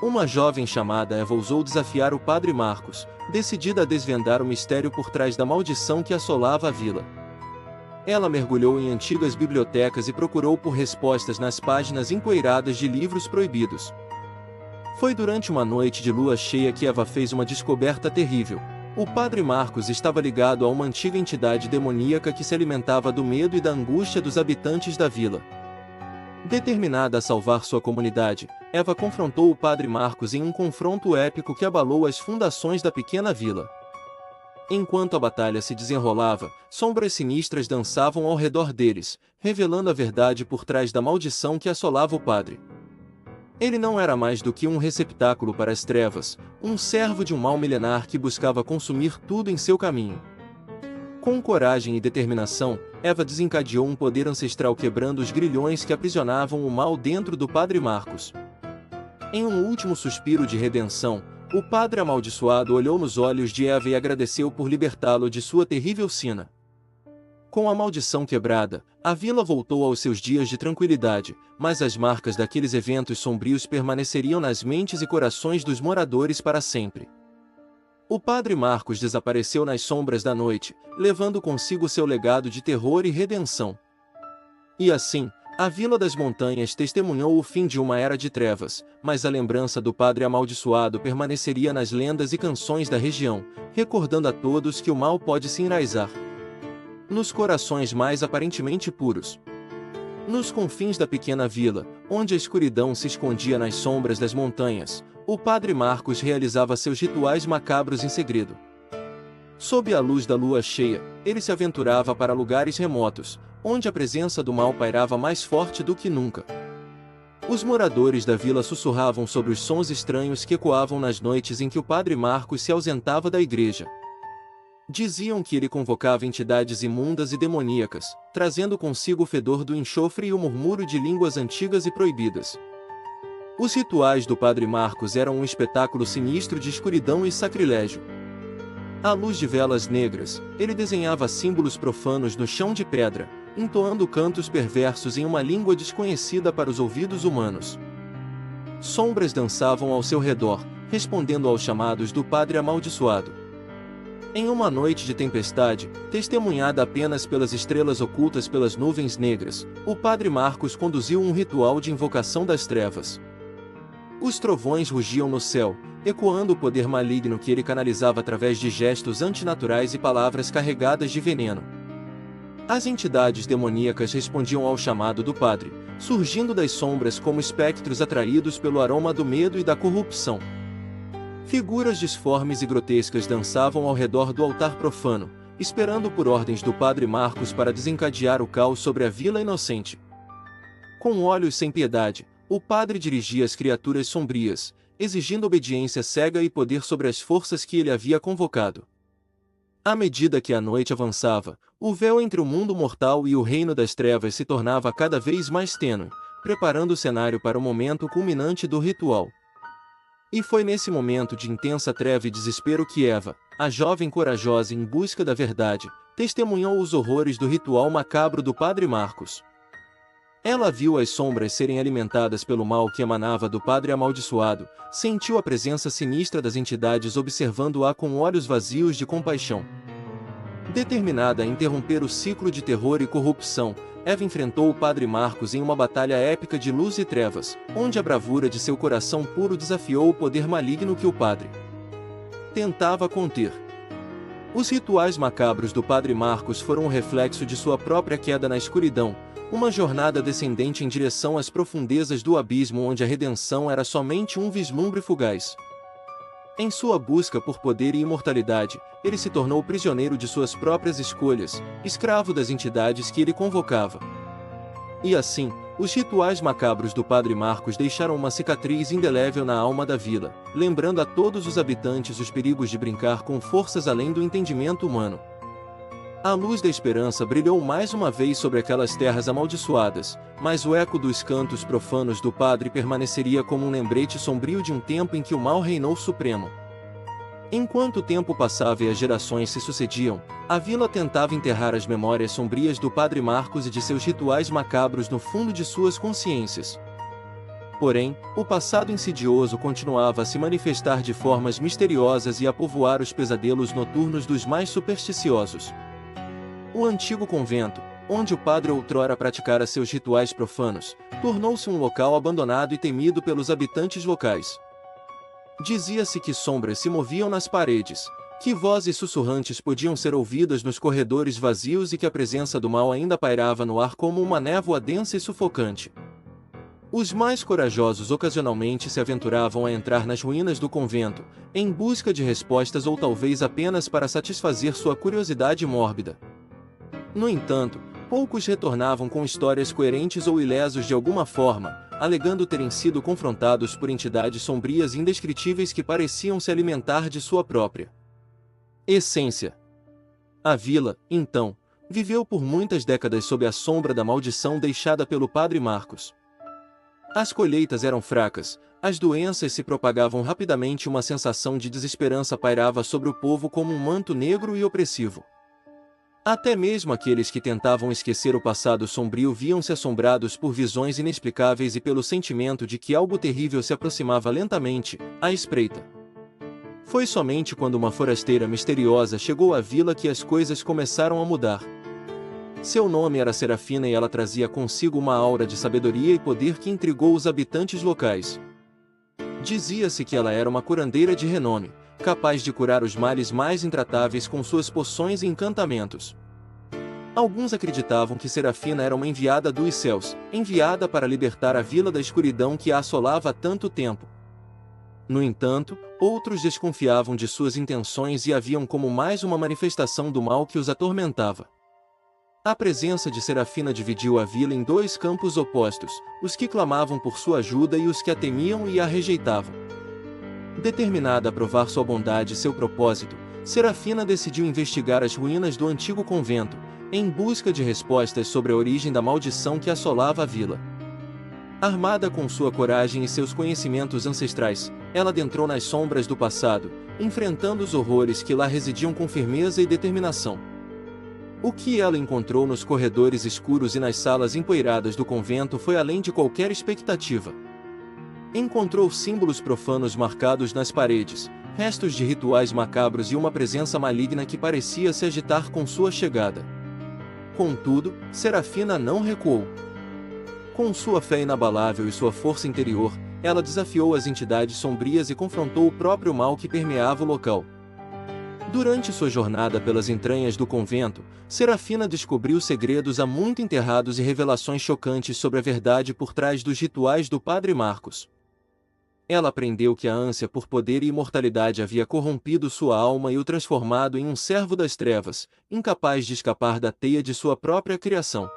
Uma jovem chamada Eva ousou desafiar o padre Marcos, decidida a desvendar o mistério por trás da maldição que assolava a vila. Ela mergulhou em antigas bibliotecas e procurou por respostas nas páginas empoeiradas de livros proibidos. Foi durante uma noite de lua cheia que Eva fez uma descoberta terrível. O padre Marcos estava ligado a uma antiga entidade demoníaca que se alimentava do medo e da angústia dos habitantes da vila. Determinada a salvar sua comunidade, Eva confrontou o padre Marcos em um confronto épico que abalou as fundações da pequena vila. Enquanto a batalha se desenrolava, sombras sinistras dançavam ao redor deles, revelando a verdade por trás da maldição que assolava o padre. Ele não era mais do que um receptáculo para as trevas, um servo de um mal milenar que buscava consumir tudo em seu caminho. Com coragem e determinação, Eva desencadeou um poder ancestral quebrando os grilhões que aprisionavam o mal dentro do padre Marcos. Em um último suspiro de redenção, o padre amaldiçoado olhou nos olhos de Eva e agradeceu por libertá-lo de sua terrível sina. Com a maldição quebrada, a vila voltou aos seus dias de tranquilidade, mas as marcas daqueles eventos sombrios permaneceriam nas mentes e corações dos moradores para sempre. O padre Marcos desapareceu nas sombras da noite, levando consigo seu legado de terror e redenção. E assim, a Vila das Montanhas testemunhou o fim de uma era de trevas, mas a lembrança do padre amaldiçoado permaneceria nas lendas e canções da região, recordando a todos que o mal pode se enraizar nos corações mais aparentemente puros. Nos confins da pequena vila, onde a escuridão se escondia nas sombras das montanhas, o padre Marcos realizava seus rituais macabros em segredo. Sob a luz da lua cheia, ele se aventurava para lugares remotos, onde a presença do mal pairava mais forte do que nunca. Os moradores da vila sussurravam sobre os sons estranhos que ecoavam nas noites em que o padre Marcos se ausentava da igreja. Diziam que ele convocava entidades imundas e demoníacas, trazendo consigo o fedor do enxofre e o murmúrio de línguas antigas e proibidas. Os rituais do padre Marcos eram um espetáculo sinistro de escuridão e sacrilégio. À luz de velas negras, ele desenhava símbolos profanos no chão de pedra, entoando cantos perversos em uma língua desconhecida para os ouvidos humanos. Sombras dançavam ao seu redor, respondendo aos chamados do padre amaldiçoado. Em uma noite de tempestade, testemunhada apenas pelas estrelas ocultas pelas nuvens negras, o padre Marcos conduziu um ritual de invocação das trevas. Os trovões rugiam no céu, ecoando o poder maligno que ele canalizava através de gestos antinaturais e palavras carregadas de veneno. As entidades demoníacas respondiam ao chamado do padre, surgindo das sombras como espectros atraídos pelo aroma do medo e da corrupção. Figuras disformes e grotescas dançavam ao redor do altar profano, esperando por ordens do padre Marcos para desencadear o caos sobre a vila inocente. Com olhos sem piedade, o padre dirigia as criaturas sombrias, exigindo obediência cega e poder sobre as forças que ele havia convocado. À medida que a noite avançava, o véu entre o mundo mortal e o reino das trevas se tornava cada vez mais tênue, preparando o cenário para o momento culminante do ritual. E foi nesse momento de intensa treva e desespero que Eva, a jovem corajosa em busca da verdade, testemunhou os horrores do ritual macabro do padre Marcos. Ela viu as sombras serem alimentadas pelo mal que emanava do padre amaldiçoado, sentiu a presença sinistra das entidades observando-a com olhos vazios de compaixão. Determinada a interromper o ciclo de terror e corrupção, Eva enfrentou o padre Marcos em uma batalha épica de luz e trevas, onde a bravura de seu coração puro desafiou o poder maligno que o padre tentava conter. Os rituais macabros do padre Marcos foram um reflexo de sua própria queda na escuridão, uma jornada descendente em direção às profundezas do abismo onde a redenção era somente um vislumbre fugaz. Em sua busca por poder e imortalidade, ele se tornou prisioneiro de suas próprias escolhas, escravo das entidades que ele convocava. E assim, os rituais macabros do Padre Marcos deixaram uma cicatriz indelével na alma da vila, lembrando a todos os habitantes os perigos de brincar com forças além do entendimento humano. A luz da esperança brilhou mais uma vez sobre aquelas terras amaldiçoadas, mas o eco dos cantos profanos do padre permaneceria como um lembrete sombrio de um tempo em que o mal reinou supremo. Enquanto o tempo passava e as gerações se sucediam, a vila tentava enterrar as memórias sombrias do Padre Marcos e de seus rituais macabros no fundo de suas consciências. Porém, o passado insidioso continuava a se manifestar de formas misteriosas e a povoar os pesadelos noturnos dos mais supersticiosos. O antigo convento, onde o padre outrora praticara seus rituais profanos, tornou-se um local abandonado e temido pelos habitantes locais. Dizia-se que sombras se moviam nas paredes, que vozes sussurrantes podiam ser ouvidas nos corredores vazios e que a presença do mal ainda pairava no ar como uma névoa densa e sufocante. Os mais corajosos ocasionalmente se aventuravam a entrar nas ruínas do convento, em busca de respostas ou talvez apenas para satisfazer sua curiosidade mórbida. No entanto, poucos retornavam com histórias coerentes ou ilesos de alguma forma, alegando terem sido confrontados por entidades sombrias e indescritíveis que pareciam se alimentar de sua própria essência. A vila, então, viveu por muitas décadas sob a sombra da maldição deixada pelo Padre Marcos. As colheitas eram fracas, as doenças se propagavam rapidamente e uma sensação de desesperança pairava sobre o povo como um manto negro e opressivo. Até mesmo aqueles que tentavam esquecer o passado sombrio viam-se assombrados por visões inexplicáveis e pelo sentimento de que algo terrível se aproximava lentamente, à espreita. Foi somente quando uma forasteira misteriosa chegou à vila que as coisas começaram a mudar. Seu nome era Serafina e ela trazia consigo uma aura de sabedoria e poder que intrigou os habitantes locais. Dizia-se que ela era uma curandeira de renome, capaz de curar os males mais intratáveis com suas poções e encantamentos. Alguns acreditavam que Serafina era uma enviada dos céus, enviada para libertar a vila da escuridão que a assolava há tanto tempo. No entanto, outros desconfiavam de suas intenções e a viam como mais uma manifestação do mal que os atormentava. A presença de Serafina dividiu a vila em dois campos opostos, os que clamavam por sua ajuda e os que a temiam e a rejeitavam. Determinada a provar sua bondade e seu propósito, Serafina decidiu investigar as ruínas do antigo convento, em busca de respostas sobre a origem da maldição que assolava a vila. Armada com sua coragem e seus conhecimentos ancestrais, ela adentrou nas sombras do passado, enfrentando os horrores que lá residiam com firmeza e determinação. O que ela encontrou nos corredores escuros e nas salas empoeiradas do convento foi além de qualquer expectativa. Encontrou símbolos profanos marcados nas paredes, restos de rituais macabros e uma presença maligna que parecia se agitar com sua chegada. Contudo, Serafina não recuou. Com sua fé inabalável e sua força interior, ela desafiou as entidades sombrias e confrontou o próprio mal que permeava o local. Durante sua jornada pelas entranhas do convento, Serafina descobriu segredos há muito enterrados e revelações chocantes sobre a verdade por trás dos rituais do Padre Marcos. Ela aprendeu que a ânsia por poder e imortalidade havia corrompido sua alma e o transformado em um servo das trevas, incapaz de escapar da teia de sua própria criação.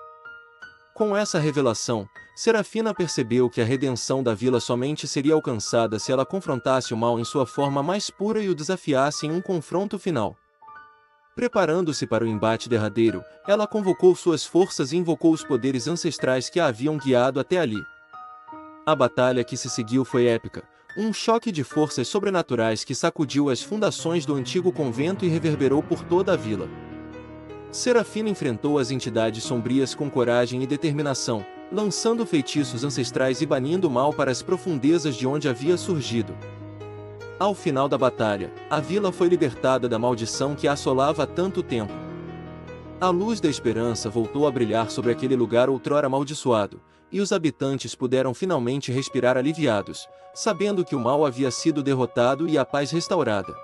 Com essa revelação, Serafina percebeu que a redenção da vila somente seria alcançada se ela confrontasse o mal em sua forma mais pura e o desafiasse em um confronto final. Preparando-se para o embate derradeiro, ela convocou suas forças e invocou os poderes ancestrais que a haviam guiado até ali. A batalha que se seguiu foi épica, um choque de forças sobrenaturais que sacudiu as fundações do antigo convento e reverberou por toda a vila. Serafina enfrentou as entidades sombrias com coragem e determinação, lançando feitiços ancestrais e banindo o mal para as profundezas de onde havia surgido. Ao final da batalha, a vila foi libertada da maldição que a assolava há tanto tempo. A luz da esperança voltou a brilhar sobre aquele lugar outrora amaldiçoado, e os habitantes puderam finalmente respirar aliviados, sabendo que o mal havia sido derrotado e a paz restaurada.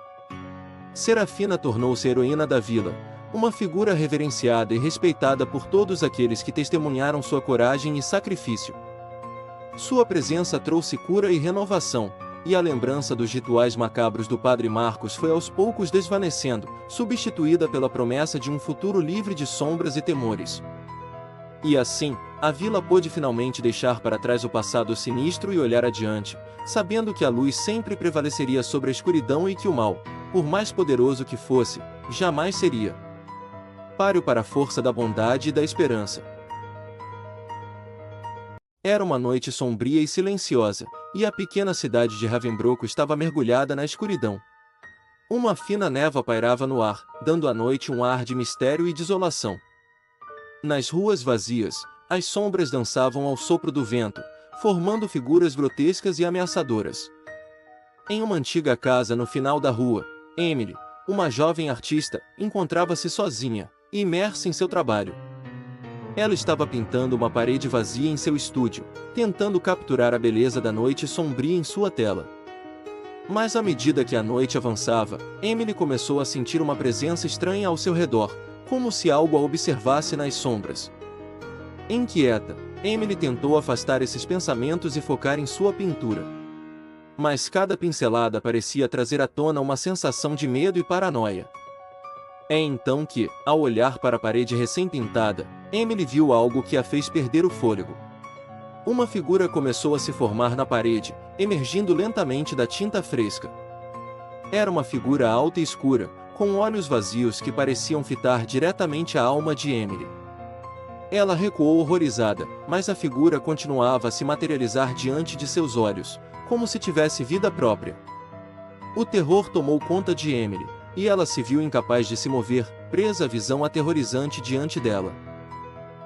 Serafina tornou-se a heroína da vila, uma figura reverenciada e respeitada por todos aqueles que testemunharam sua coragem e sacrifício. Sua presença trouxe cura e renovação, e a lembrança dos rituais macabros do Padre Marcos foi aos poucos desvanecendo, substituída pela promessa de um futuro livre de sombras e temores. E assim, a vila pôde finalmente deixar para trás o passado sinistro e olhar adiante, sabendo que a luz sempre prevaleceria sobre a escuridão e que o mal, por mais poderoso que fosse, jamais seria páreo para a força da bondade e da esperança. Era uma noite sombria e silenciosa, e a pequena cidade de Ravensbrück estava mergulhada na escuridão. Uma fina névoa pairava no ar, dando à noite um ar de mistério e desolação. Nas ruas vazias, as sombras dançavam ao sopro do vento, formando figuras grotescas e ameaçadoras. Em uma antiga casa no final da rua, Emily, uma jovem artista, encontrava-se sozinha, imersa em seu trabalho. Ela estava pintando uma parede vazia em seu estúdio, tentando capturar a beleza da noite sombria em sua tela. Mas à medida que a noite avançava, Emily começou a sentir uma presença estranha ao seu redor, como se algo a observasse nas sombras. Inquieta, Emily tentou afastar esses pensamentos e focar em sua pintura. Mas cada pincelada parecia trazer à tona uma sensação de medo e paranoia. É então que, ao olhar para a parede recém-pintada, Emily viu algo que a fez perder o fôlego. Uma figura começou a se formar na parede, emergindo lentamente da tinta fresca. Era uma figura alta e escura, com olhos vazios que pareciam fitar diretamente a alma de Emily. Ela recuou horrorizada, mas a figura continuava a se materializar diante de seus olhos, como se tivesse vida própria. O terror tomou conta de Emily, e ela se viu incapaz de se mover, presa à visão aterrorizante diante dela.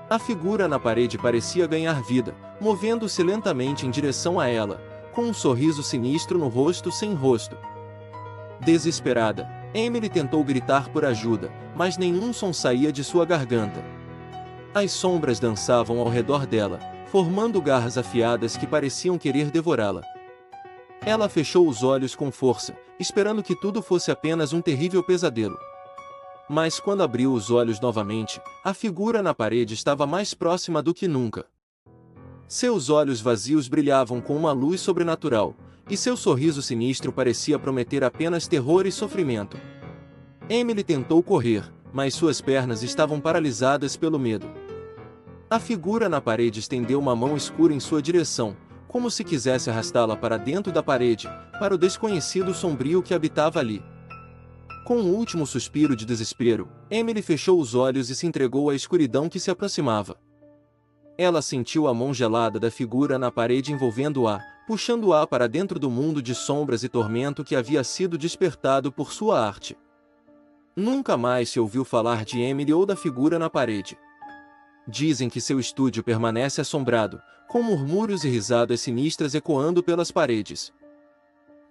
A figura na parede parecia ganhar vida, movendo-se lentamente em direção a ela, com um sorriso sinistro no rosto sem rosto. Desesperada, Emily tentou gritar por ajuda, mas nenhum som saía de sua garganta. As sombras dançavam ao redor dela, formando garras afiadas que pareciam querer devorá-la. Ela fechou os olhos com força, esperando que tudo fosse apenas um terrível pesadelo. Mas quando abriu os olhos novamente, a figura na parede estava mais próxima do que nunca. Seus olhos vazios brilhavam com uma luz sobrenatural, e seu sorriso sinistro parecia prometer apenas terror e sofrimento. Emily tentou correr, mas suas pernas estavam paralisadas pelo medo. A figura na parede estendeu uma mão escura em sua direção, como se quisesse arrastá-la para dentro da parede, para o desconhecido sombrio que habitava ali. Com um último suspiro de desespero, Emily fechou os olhos e se entregou à escuridão que se aproximava. Ela sentiu a mão gelada da figura na parede envolvendo-a, puxando-a para dentro do mundo de sombras e tormento que havia sido despertado por sua arte. Nunca mais se ouviu falar de Emily ou da figura na parede. Dizem que seu estúdio permanece assombrado, com murmúrios e risadas sinistras ecoando pelas paredes.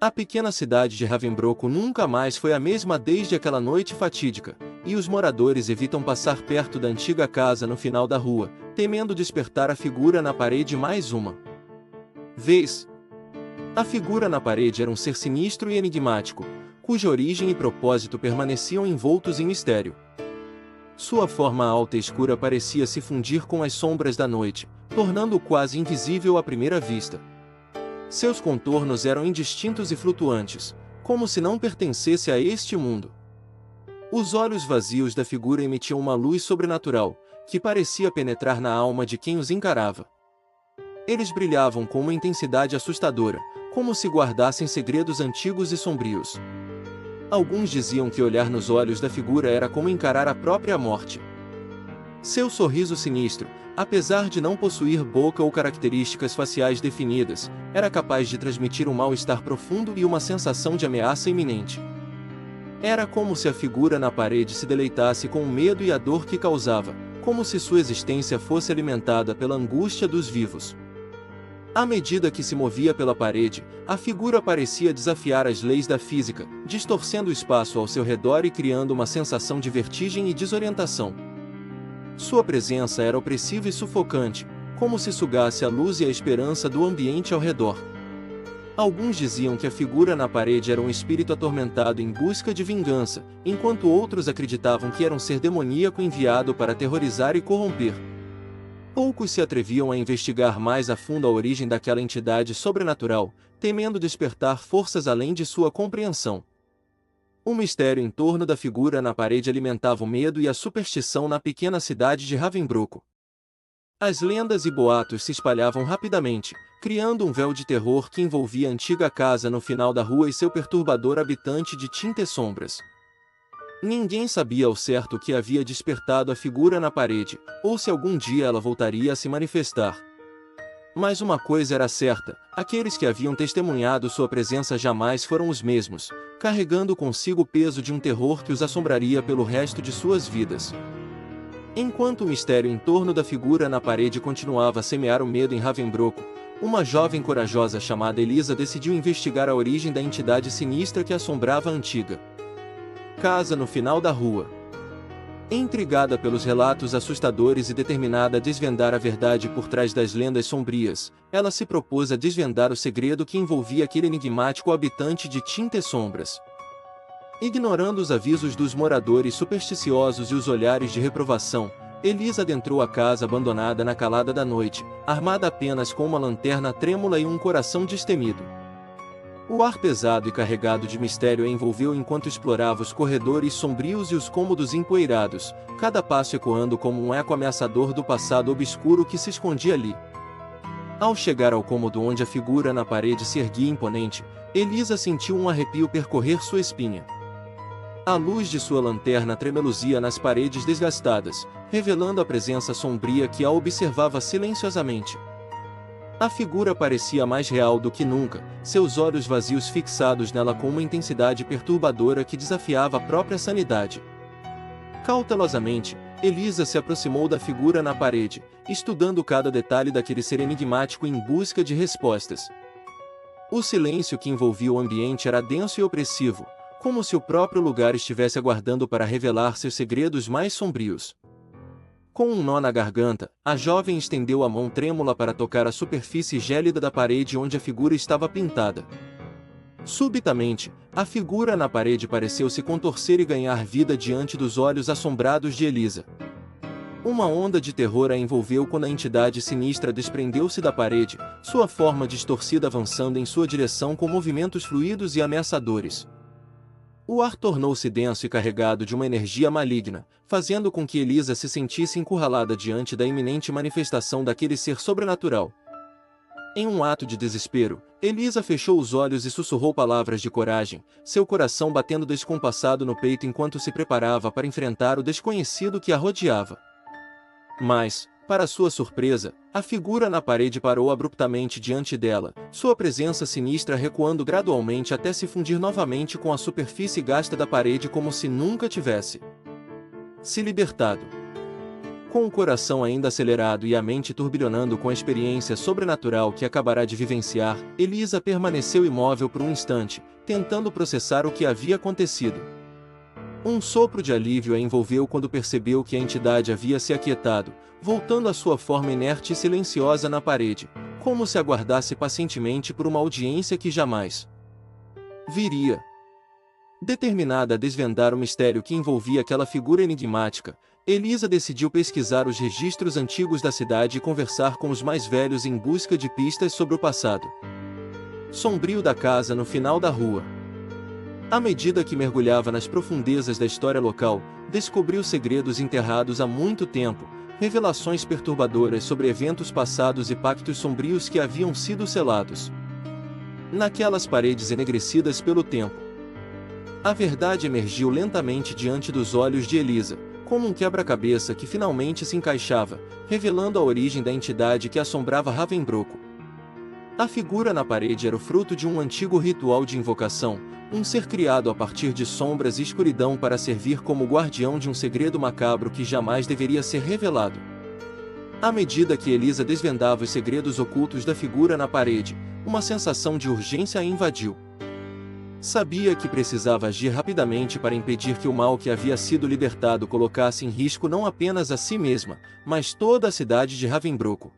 A pequena cidade de Ravensbrück nunca mais foi a mesma desde aquela noite fatídica, e os moradores evitam passar perto da antiga casa no final da rua, temendo despertar a figura na parede mais uma vez. A figura na parede era um ser sinistro e enigmático, cuja origem e propósito permaneciam envoltos em mistério. Sua forma alta e escura parecia se fundir com as sombras da noite, tornando-o quase invisível à primeira vista. Seus contornos eram indistintos e flutuantes, como se não pertencesse a este mundo. Os olhos vazios da figura emitiam uma luz sobrenatural, que parecia penetrar na alma de quem os encarava. Eles brilhavam com uma intensidade assustadora, como se guardassem segredos antigos e sombrios. Alguns diziam que olhar nos olhos da figura era como encarar a própria morte. Seu sorriso sinistro, apesar de não possuir boca ou características faciais definidas, era capaz de transmitir um mal-estar profundo e uma sensação de ameaça iminente. Era como se a figura na parede se deleitasse com o medo e a dor que causava, como se sua existência fosse alimentada pela angústia dos vivos. À medida que se movia pela parede, a figura parecia desafiar as leis da física, distorcendo o espaço ao seu redor e criando uma sensação de vertigem e desorientação. Sua presença era opressiva e sufocante, como se sugasse a luz e a esperança do ambiente ao redor. Alguns diziam que a figura na parede era um espírito atormentado em busca de vingança, enquanto outros acreditavam que era um ser demoníaco enviado para aterrorizar e corromper. Poucos se atreviam a investigar mais a fundo a origem daquela entidade sobrenatural, temendo despertar forças além de sua compreensão. O mistério em torno da figura na parede alimentava o medo e a superstição na pequena cidade de Ravensbrück. As lendas e boatos se espalhavam rapidamente, criando um véu de terror que envolvia a antiga casa no final da rua e seu perturbador habitante de tinta e sombras. Ninguém sabia ao certo o que havia despertado a figura na parede, ou se algum dia ela voltaria a se manifestar. Mas uma coisa era certa: aqueles que haviam testemunhado sua presença jamais foram os mesmos, carregando consigo o peso de um terror que os assombraria pelo resto de suas vidas. Enquanto o mistério em torno da figura na parede continuava a semear o medo em Ravensbrück, uma jovem corajosa chamada Elisa decidiu investigar a origem da entidade sinistra que assombrava a antiga casa no final da rua. Intrigada pelos relatos assustadores e determinada a desvendar a verdade por trás das lendas sombrias, ela se propôs a desvendar o segredo que envolvia aquele enigmático habitante de tinta e sombras. Ignorando os avisos dos moradores supersticiosos e os olhares de reprovação, Elisa adentrou a casa abandonada na calada da noite, armada apenas com uma lanterna trêmula e um coração destemido. O ar pesado e carregado de mistério a envolveu enquanto explorava os corredores sombrios e os cômodos empoeirados, cada passo ecoando como um eco ameaçador do passado obscuro que se escondia ali. Ao chegar ao cômodo onde a figura na parede se erguia imponente, Elisa sentiu um arrepio percorrer sua espinha. A luz de sua lanterna tremeluzia nas paredes desgastadas, revelando a presença sombria que a observava silenciosamente. A figura parecia mais real do que nunca, seus olhos vazios fixados nela com uma intensidade perturbadora que desafiava a própria sanidade. Cautelosamente, Elisa se aproximou da figura na parede, estudando cada detalhe daquele ser enigmático em busca de respostas. O silêncio que envolvia o ambiente era denso e opressivo, como se o próprio lugar estivesse aguardando para revelar seus segredos mais sombrios. Com um nó na garganta, a jovem estendeu a mão trêmula para tocar a superfície gélida da parede onde a figura estava pintada. Subitamente, a figura na parede pareceu se contorcer e ganhar vida diante dos olhos assombrados de Elisa. Uma onda de terror a envolveu quando a entidade sinistra desprendeu-se da parede, sua forma distorcida avançando em sua direção com movimentos fluidos e ameaçadores. O ar tornou-se denso e carregado de uma energia maligna, fazendo com que Elisa se sentisse encurralada diante da iminente manifestação daquele ser sobrenatural. Em um ato de desespero, Elisa fechou os olhos e sussurrou palavras de coragem, seu coração batendo descompassado no peito enquanto se preparava para enfrentar o desconhecido que a rodeava. Mas, para sua surpresa, a figura na parede parou abruptamente diante dela, sua presença sinistra recuando gradualmente até se fundir novamente com a superfície gasta da parede como se nunca tivesse se libertado. Com o coração ainda acelerado e a mente turbilhonando com a experiência sobrenatural que acabará de vivenciar, Elisa permaneceu imóvel por um instante, tentando processar o que havia acontecido. Um sopro de alívio a envolveu quando percebeu que a entidade havia se aquietado, voltando à sua forma inerte e silenciosa na parede, como se aguardasse pacientemente por uma audiência que jamais viria. Determinada a desvendar o mistério que envolvia aquela figura enigmática, Elisa decidiu pesquisar os registros antigos da cidade e conversar com os mais velhos em busca de pistas sobre o passado sombrio da casa no final da rua. À medida que mergulhava nas profundezas da história local, descobriu segredos enterrados há muito tempo, revelações perturbadoras sobre eventos passados e pactos sombrios que haviam sido selados naquelas paredes enegrecidas pelo tempo. A verdade emergiu lentamente diante dos olhos de Elisa, como um quebra-cabeça que finalmente se encaixava, revelando a origem da entidade que assombrava Ravensbrück. A figura na parede era o fruto de um antigo ritual de invocação, um ser criado a partir de sombras e escuridão para servir como guardião de um segredo macabro que jamais deveria ser revelado. À medida que Elisa desvendava os segredos ocultos da figura na parede, uma sensação de urgência a invadiu. Sabia que precisava agir rapidamente para impedir que o mal que havia sido libertado colocasse em risco não apenas a si mesma, mas toda a cidade de Ravensbrück.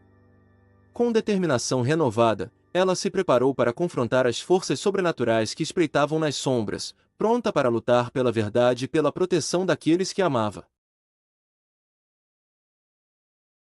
Com determinação renovada, ela se preparou para confrontar as forças sobrenaturais que espreitavam nas sombras, pronta para lutar pela verdade e pela proteção daqueles que amava.